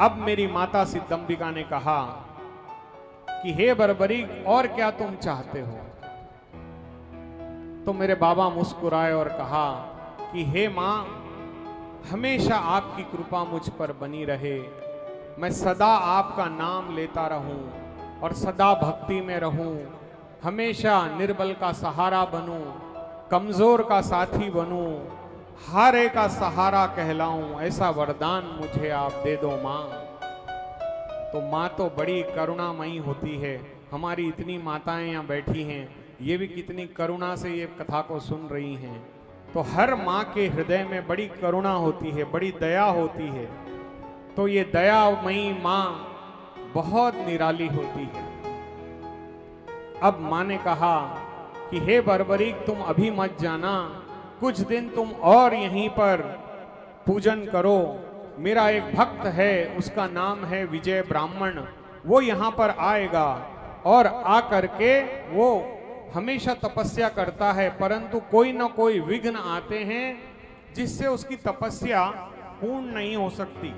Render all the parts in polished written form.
अब मेरी माता सिद्धंबिका ने कहा कि हे बर्बरीक, और क्या तुम चाहते हो? तो मेरे बाबा मुस्कुराए और कहा कि हे मां, हमेशा आपकी कृपा मुझ पर बनी रहे, मैं सदा आपका नाम लेता रहूं और सदा भक्ति में रहूं, हमेशा निर्बल का सहारा बनूं, कमजोर का साथी बनूं, हारे का सहारा कहलाऊं, ऐसा वरदान मुझे आप दे दो मां। तो मां तो बड़ी करुणामयी होती है। हमारी इतनी माताएं यहाँ बैठी हैं, ये भी कितनी करुणा से ये कथा को सुन रही हैं। तो हर माँ के हृदय में बड़ी करुणा होती है, बड़ी दया होती है। तो ये दयामयी माँ बहुत निराली होती है। अब माँ ने कहा कि हे बर्बरीक, तुम अभी मत जाना, कुछ दिन तुम और यहीं पर पूजन करो। मेरा एक भक्त है, उसका नाम है विजय ब्राह्मण, वो यहाँ पर आएगा और आकर के वो हमेशा तपस्या करता है, परंतु कोई ना कोई विघ्न आते हैं जिससे उसकी तपस्या पूर्ण नहीं हो सकती।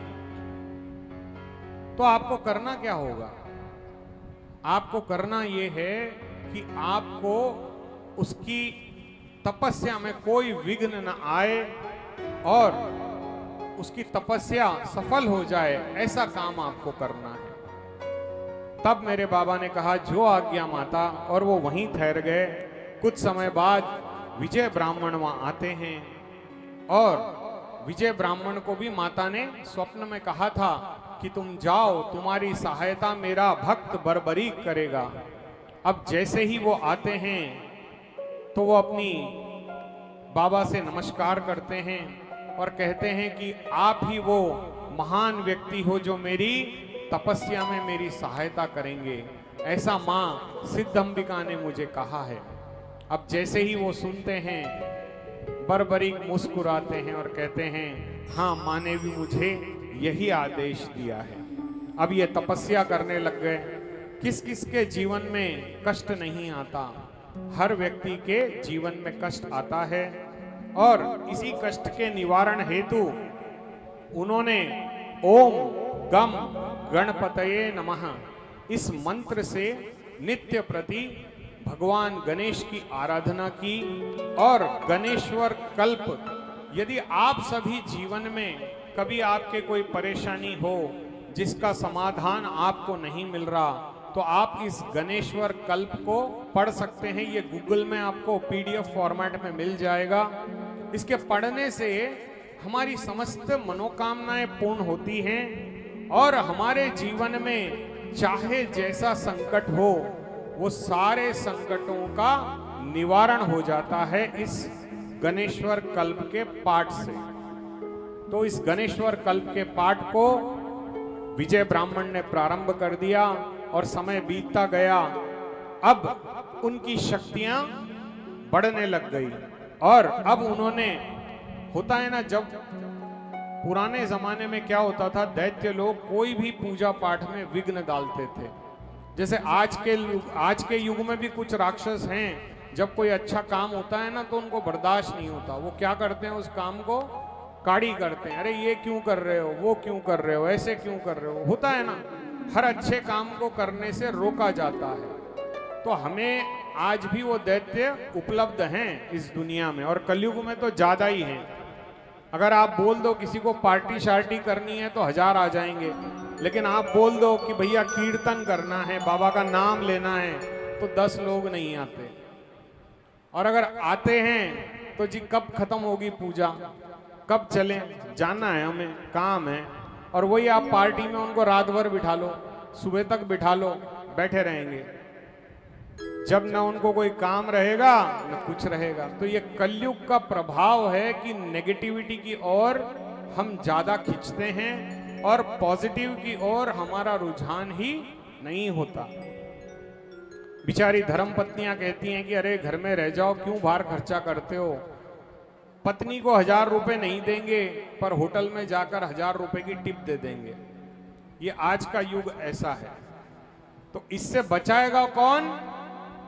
तो आपको करना क्या होगा? आपको करना यह है कि आपको उसकी तपस्या में कोई विघ्न न आए और उसकी तपस्या सफल हो जाए, ऐसा काम आपको करना है। तब मेरे बाबा ने कहा जो आज्ञा माता, और वो वहीं ठहर गए। कुछ समय बाद विजय ब्राह्मण वहां आते हैं और विजय ब्राह्मण को भी माता ने स्वप्न में कहा था कि तुम जाओ, तुम्हारी सहायता मेरा भक्त बर्बरीक करेगा। अब जैसे ही वो आते हैं तो वो अपनी बाबा से नमस्कार करते हैं और कहते हैं कि आप ही वो महान व्यक्ति हो जो मेरी तपस्या में मेरी सहायता करेंगे, ऐसा मां सिद्धंबिका ने मुझे कहा है। अब जैसे ही वो सुनते हैं, बर्बरीक मुस्कुराते हैं और कहते हैं हाँ, मां ने भी मुझे यही आदेश दिया है। अब ये तपस्या करने लग गए। किस किस के जीवन में कष्ट नहीं आता? हर व्यक्ति के जीवन में कष्ट आता है और इसी कष्ट के निवारण हेतु उन्होंने ओम गम गणपतये नमः इस मंत्र से नित्य प्रति भगवान गणेश की आराधना की। और गणेश्वर कल्प, यदि आप सभी जीवन में कभी आपके कोई परेशानी हो जिसका समाधान आपको नहीं मिल रहा, तो आप इस गणेश्वर कल्प को पढ़ सकते हैं। ये गूगल में आपको PDF फॉर्मेट में मिल जाएगा। इसके पढ़ने से हमारी समस्त मनोकामनाएं पूर्ण होती हैं और हमारे जीवन में चाहे जैसा संकट हो, वो सारे संकटों का निवारण हो जाता है इस गणेश्वर कल्प के पाठ से। तो इस गणेश्वर कल्प के पाठ को विजय ब्राह्मण ने प्रारंभ कर दिया और समय बीतता गया। अब उनकी शक्तियां बढ़ने लग गई और अब उन्होंने, होता है ना, जब पुराने जमाने में क्या होता था, दैत्य लोग कोई भी पूजा पाठ में विघ्न डालते थे। जैसे आज के युग में भी कुछ राक्षस हैं, जब कोई अच्छा काम होता है ना तो उनको बर्दाश्त नहीं होता। वो क्या करते हैं, उस काम को काड़ी करते हैं। अरे ये क्यों कर रहे हो, वो क्यों कर रहे हो, ऐसे क्यों कर रहे हो। होता है ना, हर अच्छे काम को करने से रोका जाता है। तो हमें आज भी वो दैत्य उपलब्ध हैं इस दुनिया में, और कलयुग में तो ज्यादा ही हैं। अगर आप बोल दो किसी को पार्टी शार्टी करनी है तो 1000 आ जाएंगे, लेकिन आप बोल दो कि भैया कीर्तन करना है, बाबा का नाम लेना है, तो 10 लोग नहीं आते। और अगर आते हैं तो जी कब खत्म होगी पूजा, कब चलें, जाना है हमें, काम है। और वही आप पार्टी में उनको रात भर बिठा लो, सुबह तक बिठा लो, बैठे रहेंगे। जब न उनको कोई काम रहेगा न कुछ रहेगा। तो ये कलयुग का प्रभाव है कि नेगेटिविटी की ओर हम ज्यादा खींचते हैं और पॉजिटिव की ओर हमारा रुझान ही नहीं होता। बिचारी धर्म पत्नियां कहती हैं कि अरे घर में रह जाओ, क्यों बाहर खर्चा करते हो। पत्नी को 1000 रुपए नहीं देंगे पर होटल में जाकर 1000 रुपए की टिप दे देंगे। ये आज का युग ऐसा है। तो इससे बचाएगा कौन?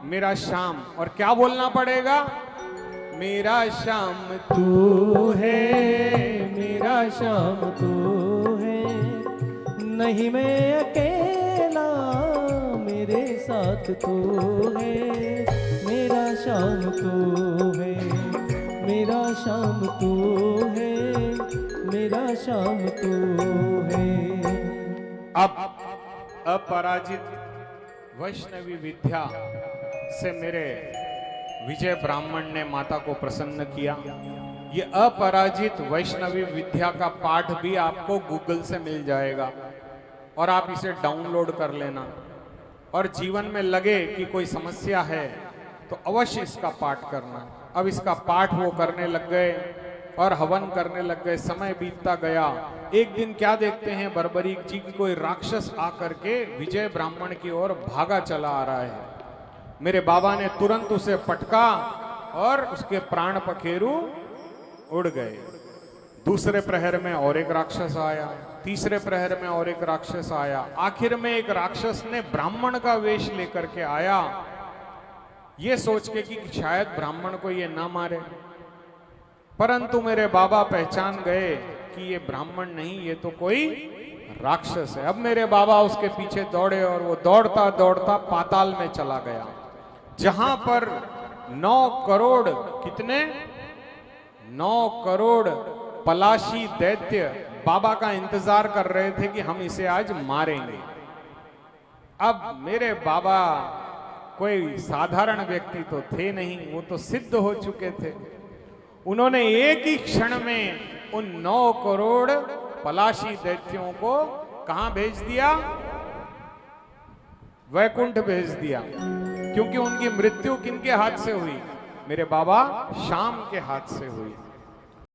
मेरा श्याम। और क्या बोलना पड़ेगा? मेरा श्याम तू है, मेरा श्याम तू है, नहीं मैं अकेला, मेरे साथ तो है, मेरा शाम तो है, मेरा शाम तो है, मेरा शाम तो है। अब अपराजित वैष्णवी विद्या से मेरे विजय ब्राह्मण ने माता को प्रसन्न किया। ये अपराजित वैष्णवी विद्या का पाठ भी आपको गूगल से मिल जाएगा और आप इसे डाउनलोड कर लेना। और जीवन में लगे कि कोई समस्या है तो अवश्य इसका पाठ करना। अब इसका पाठ वो करने लग गए और हवन करने लग गए। समय बीतता गया। एक दिन क्या देखते हैं, बर्बरीक जी की कोई राक्षस आकर के विजय ब्राह्मण की ओर भागा चला आ रहा है। मेरे बाबा ने तुरंत उसे पटका और उसके प्राण पखेरु उड़ गए। दूसरे प्रहर में और एक राक्षस आया, तीसरे प्रहर में और एक राक्षस आया। आखिर में एक राक्षस ने ब्राह्मण का वेश लेकर के आया, ये सोच के कि शायद ब्राह्मण को ये ना मारे। परंतु मेरे बाबा पहचान गए कि ये ब्राह्मण नहीं, ये तो कोई राक्षस है। अब मेरे बाबा उसके पीछे दौड़े और वो दौड़ता दौड़ता पाताल में चला गया, जहां पर 9 करोड़ कितने 9 करोड़ पलाशी दैत्य बाबा का इंतजार कर रहे थे कि हम इसे आज मारेंगे। अब मेरे बाबा कोई साधारण व्यक्ति तो थे नहीं, वो तो सिद्ध हो चुके थे। उन्होंने एक ही क्षण में उन 9 करोड़ पलाशी दैत्यों को कहां भेज दिया? वैकुंठ भेज दिया। क्योंकि उनकी मृत्यु किनके हाथ से हुई? मेरे बाबा शाम के हाथ से हुई।